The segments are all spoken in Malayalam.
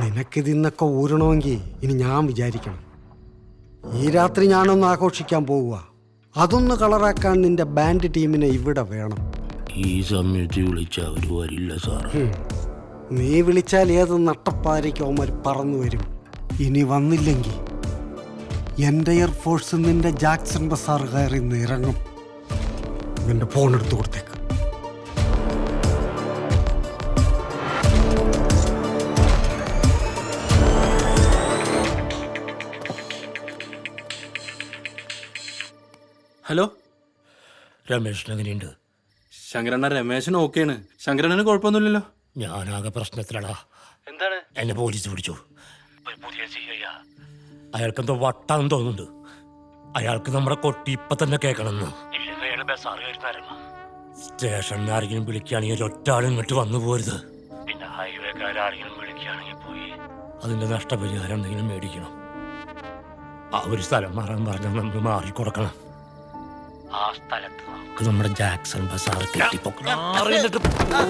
നിനക്കിതിന്നൊക്കെ ഊരണമെങ്കിൽ ഇനി ഞാൻ വിചാരിക്കണം. ഈ രാത്രി ഞാനൊന്ന് ആഘോഷിക്കാൻ പോവുക. അതൊന്ന് കളറാക്കാൻ നിന്റെ ബാൻഡ് ടീമിനെ ഇവിടെ വേണം. ഈ സമയത്ത് വിളിച്ചാൽ അവർ വരില്ല സാർ. നീ വിളിച്ചാൽ ഏത് നട്ടപ്പാരയ്ക്ക് അവന്മാർ പറന്നു വരും. ഇനി വന്നില്ലെങ്കിൽ എൻ്റെ എയർഫോഴ്സ് നിന്റെ ജാക്സൺ ബസാർ കയറി നിന്ന് ഇറങ്ങും. നിന്റെ ഫോൺ എടുത്തു കൊടുത്തേക്ക്. ഹലോ, രമേശിന് എങ്ങനെയുണ്ട്? ശങ്കരണ്ണ രമേശന് ഓക്കെയാണ്. ശങ്കരണ്ണന് കുഴപ്പമൊന്നുമില്ലല്ലോ. ഞാനാകെ പ്രശ്നത്തിലടാ. എന്താണ്? എന്നെ പോലീസ് പിടിച്ചു. ഒരു പുതിയ അയാൾക്കെന്തോ വട്ടാന്ന് തോന്നുന്നുണ്ട്. അയാൾക്ക് നമ്മുടെ കൊട്ടി ഇപ്പൊ തന്നെ കേൾക്കണമെന്ന്. സ്റ്റേഷനിൽ ആരെങ്കിലും വിളിക്കുകയാണെങ്കിൽ ഒറ്റാളും ഇങ്ങോട്ട് വന്നു പോരുത്. പിന്നെ ഹൈവേക്കാരെങ്കിലും വിളിക്കുകയാണെങ്കിൽ പോയി അതിന്റെ നഷ്ടപരിഹാരം എന്തെങ്കിലും മേടിക്കണം. ആ ഒരു സ്ഥലം മാറാൻ പറഞ്ഞാൽ നമ്മൾ മാറിക്കൊടുക്കണം. ആ സ്ഥലത്ത് നമുക്ക് നമ്മുടെ ജാക്സൺ ബസാർ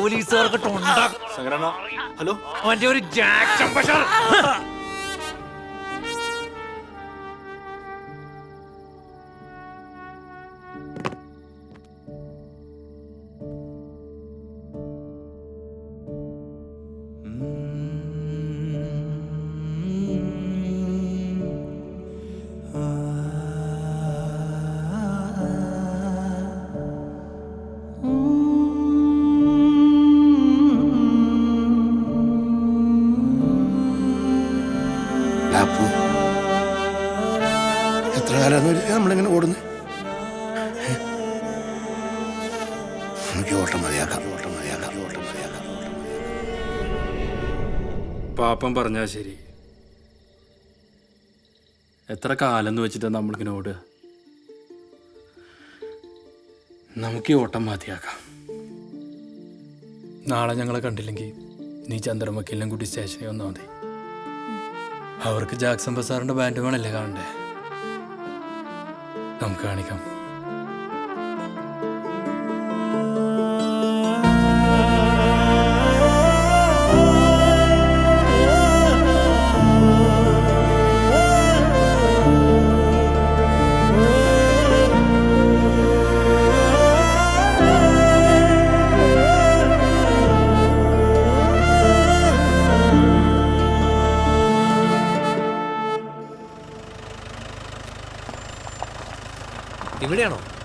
പോലീസുകാർക്ക് ശങ്കരണ്ണ ഹലോ, അവന്റെ ഒരു ജാക്സൺ ബസാർ. എത്ര കാലം നമ്മളിങ്ങനെ ഓടുന്നു. നമുക്ക് ഓട്ടം മതിയാക്കാം. പാപ്പം പറഞ്ഞാ ശരി. എത്ര കാലം എന്ന് വെച്ചിട്ടാ നമ്മളിങ്ങനെ ഓടുക. നമുക്ക് ഈ ഓട്ടം മതിയാക്കാം. നാളെ ഞങ്ങളെ കണ്ടില്ലെങ്കിൽ നീ ചന്ദ്രൻ വക്കീലിനെ കൂട്ടി സ്റ്റേഷനിൽ വന്നാൽ മതി. അവർക്ക് ജാക്സൺ ബസാറിന്റെ ബാൻഡ് വേണല്ലേ കാണണ്ടേ? നമുക്ക് കാണിക്കാം.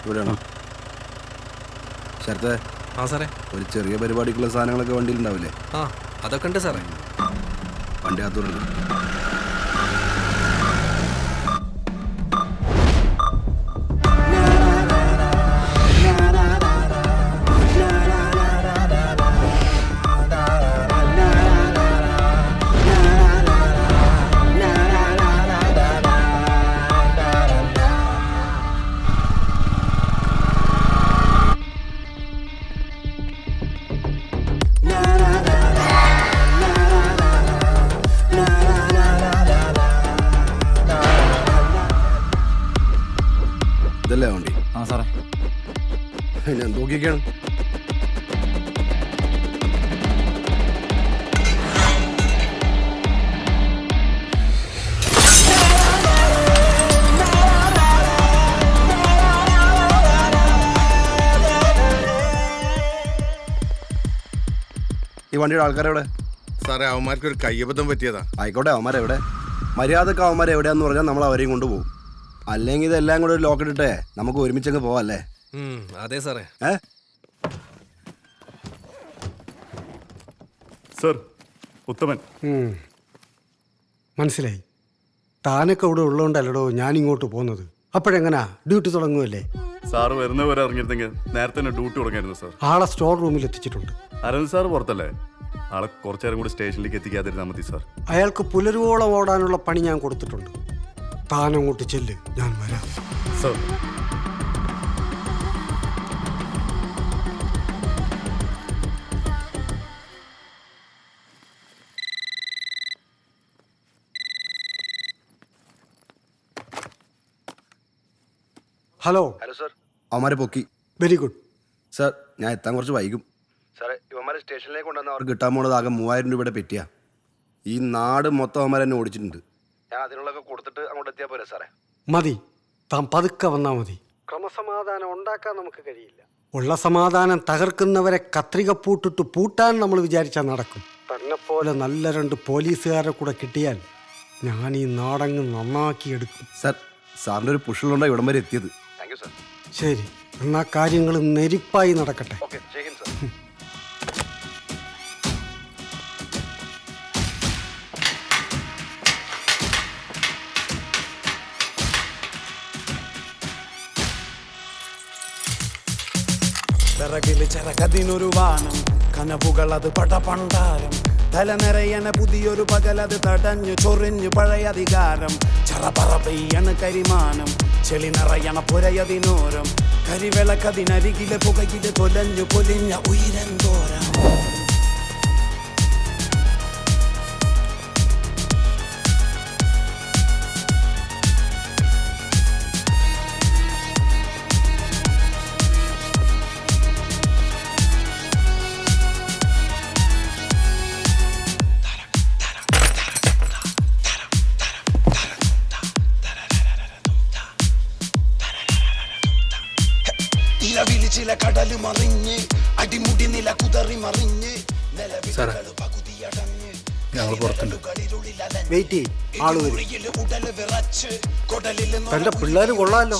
ഇവിടെയാണോ? ശരത്തെ, ആ സാറേ, ഒരു ചെറിയ പരിപാടിക്കുള്ള സാധനങ്ങളൊക്കെ വണ്ടിയിൽ ഉണ്ടാവില്ലേ? ആ അതൊക്കെ ഉണ്ട് സാറേ. വണ്ടി അകത്തോട്ട് ഇതല്ലേ വണ്ടി? ആ സാറേ. ഞാൻ നോക്കിയൊക്കെയാണ്. ഈ വണ്ടിയുടെ ആൾക്കാരെവിടെ? സാറേ, അവന്മാർക്ക് ഒരു കയ്യബദ്ധം പറ്റിയതാ. ആയിക്കോട്ടെ, അവന്മാരെവിടെ? മര്യാദക്ക് അവന്മാരെ എവിടെയാന്ന് പറഞ്ഞാൽ നമ്മൾ അവരെയും കൊണ്ടുപോകും. അല്ലെങ്കിൽ ഇതെല്ലാം കൂടെ ഒരു ലോക്കറ്റ് ഇട്ടേ നമുക്ക് ഒരുമിച്ചങ്ങ് പോവല്ലേ? അതെ സാറേ. സർ, ഉത്തമൻ. മനസ്സിലായി. താനൊക്കെ ഇവിടെ ഉള്ളതുകൊണ്ടല്ലടോ ഞാനിങ്ങോട്ട് പോകുന്നത്. അപ്പോഴെങ്ങനാ ഡ്യൂട്ടി തുടങ്ങുമല്ലേ? സാറ് വരുന്നവരെ അറിഞ്ഞിരുന്നെങ്കിൽ നേരത്തെ തന്നെ ഡ്യൂട്ടി തുടങ്ങായിരുന്നു സാർ. ആളെ സ്റ്റോർ റൂമിൽ എത്തിച്ചിട്ടുണ്ട്. അരവിന്ദ് സാർ പുറത്തല്ലേ? ആളെ കുറച്ചേരം കൂടി സ്റ്റേഷനിലേക്ക് എത്തിക്കാതിരുന്നാൽ മതി സാർ. അയാൾക്ക് പുലരുവോളം ഓടാനുള്ള പണി ഞാൻ കൊടുത്തിട്ടുണ്ട്. താനങ്ങോട്ട് ചെല്ല്, ഞാൻ വരാം. സർ. ഹലോ. Hello sir. അവന്മാരെ പൊക്കി. Very good sir. ഞാൻ എത്താൻ കുറച്ച് വൈകും സാറേ. ഇവന്മാരെ സ്റ്റേഷനിലേക്ക് കൊണ്ടുവന്ന അവർക്ക് കിട്ടാൻ പോണത് ആകെ 3000 രൂപയുടെ പെറ്റിയാ. ഈ നാട് മൊത്തം അവന്മാർ എന്നെ ഓടിച്ചിട്ടുണ്ട്. ഞാൻ അതിനുള്ളതൊക്കെ കൊടുത്തിട്ട് അങ്ങോട്ട് എത്തിയാൽ പോരെ സാറേ? മതി, താൻ പതുക്കെ വന്നാൽ മതി. ക്രമസമാധാനം ഉണ്ടാക്കാൻ നമുക്ക് കഴിയില്ല. ഉള്ള സമാധാനം തകർക്കുന്നവരെ കത്രിക പൂട്ടിട്ട് പൂട്ടാൻ നമ്മൾ വിചാരിച്ചാൽ നടക്കും. തന്നെപ്പോലെ നല്ല 2 പോലീസുകാരെ കൂടെ കിട്ടിയാൽ ഞാൻ ഈ നാടങ്ങ് നന്നാക്കിയെടുക്കും. സാർ, സാറിൻ്റെ ഒരു പുഷുള്ളതുകൊണ്ടാണ് ഇവിടം വരെ എത്തിയത്. Thank you sir. ശരി, എന്നാ കാര്യങ്ങൾ നെരിപ്പായി നടക്കട്ടെ. ഓക്കെ, ജയ് ഹിന്ദ് സാർ. പിറകില് ചെറകതിനൊരു വാനം, കനവുകളത് പടപണ്ടാരം. തല നിറയണ പുതിയൊരു പകലത് തടഞ്ഞു ചൊറിഞ്ഞു പഴയ അധികാരം. ചറപറ പെയ്യണ കരിമാനം, ചെളി നിറയണ പുരയതിനോരം. കരിവിളക്കതിനരികിലെ പുകയില് തൊലഞ്ഞു പൊലിഞ്ഞ ഉയരന്തോരം. ചില കടല് മറിഞ്ഞ് അടിമുടി നില കുതറി മറിഞ്ഞ്. സാറേ, ഞങ്ങൾ പുറത്തുണ്ട്. വെയിറ്റ് ചെയ്യ്, ആള് വരും. തന്റെ പിള്ളേർ കൊള്ളാമല്ലോ.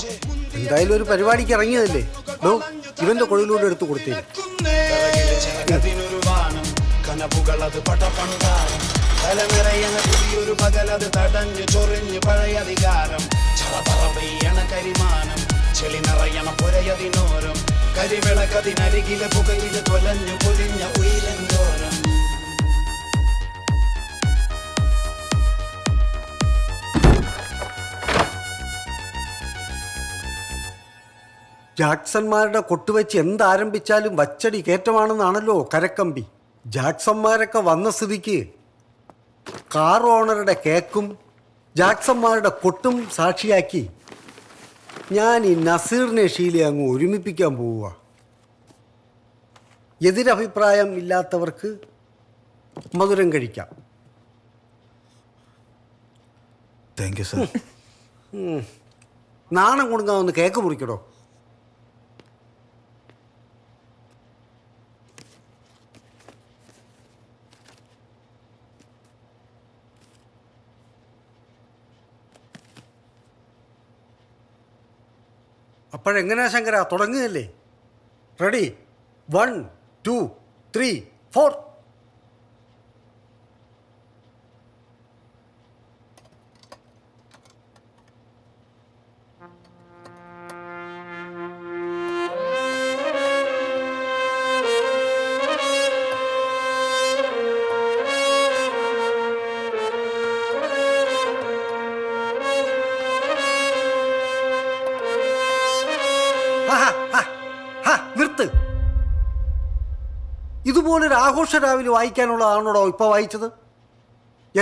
എന്തായാലും ഒരു പരിപാടിക്ക് ഇറങ്ങിയതല്ലേ. ഇവന്റെ കൊഴിലൂടെ എടുത്തു കൊടുത്തേരും. കനവുകളത് പടപണ്ടാരം. തല നിറയണ പുതിയൊരു പകലത് തടഞ്ഞു ചൊറിഞ്ഞു പഴയ അധികാരം. ചറപറ പെയ്യണ കരിമാനം, ചെളി നിറയണ പുരയതിനോരം. കരിവിളക്കതിനരികിലെ പുകയില് തൊലഞ്ഞു പൊലിഞ്ഞ ഉയരന്തോരം. ജാക്സന്മാരുടെ കൊട്ടുവെച്ച് എന്താരംഭിച്ചാലും വച്ചടി കയറ്റമാണെന്നാണല്ലോ കരക്കമ്പി. ജാക്സന്മാരൊക്കെ വന്ന സ്ഥിതിക്ക് കാർ ഓണറുടെ കേക്കും ജാക്സന്മാരുടെ കൊട്ടും സാക്ഷിയാക്കി ഞാൻ ഈ നസീറിനെ ഷീലെ അങ്ങ് ഒരുമിപ്പിക്കാൻ പോവുക. എതിരഭിപ്രായം ഇല്ലാത്തവർക്ക് മധുരം കഴിക്കാം. Thank you sir. നാണം കൊടുക്കാവുന്ന കേക്ക് മുറിക്കടോ. അപ്പോഴെങ്ങനെയാ ശങ്കര, തുടങ്ങുകയല്ലേ? റെഡി, 1 2 3 4. നിർത്ത്. ഇതുപോലൊരു ആഘോഷ രാവിലെ വായിക്കാനുള്ളതാണോടോ ഇപ്പൊ വായിച്ചത്?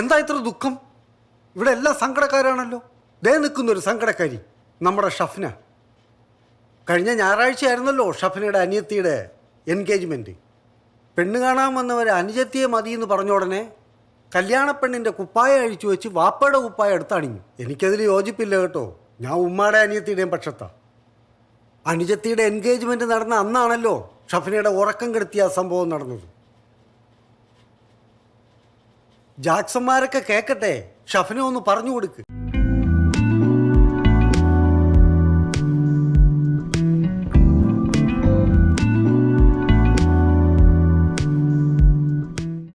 എന്താ ഇത്ര ദുഃഖം? ഇവിടെ എല്ലാം സങ്കടക്കാരാണല്ലോ. ദേ നിൽക്കുന്നൊരു സങ്കടക്കാരി, നമ്മുടെ ഷഫ്ന. കഴിഞ്ഞ ഞായറാഴ്ചയായിരുന്നല്ലോ ഷഫ്നയുടെ അനിയത്തിയുടെ എൻഗേജ്മെൻറ്റ്. പെണ്ണ് കാണാൻ വന്നവരെ അനുജത്തിയെ മതി എന്ന് പറഞ്ഞ ഉടനെ കല്യാണപ്പെണ്ണിൻ്റെ കുപ്പായ അഴിച്ചു വെച്ച് വാപ്പയുടെ കുപ്പായ എടുത്തണിഞ്ഞു. എനിക്കതിൽ യോജിപ്പില്ല കേട്ടോ. ഞാൻ ഉമ്മാടെ അനിയത്തിയുടെയും പക്ഷത്താ. അനുജത്തിയുടെ എൻഗേജ്മെൻറ്റ് നടന്ന അന്നാണല്ലോ ഷഫ്നയുടെ ഉറക്കം കെടുത്തിയ സംഭവം നടന്നത്. ജാക്സന്മാരൊക്കെ കേൾക്കട്ടെ, ഷഫ്ന ഒന്ന് പറഞ്ഞു കൊടുക്ക്.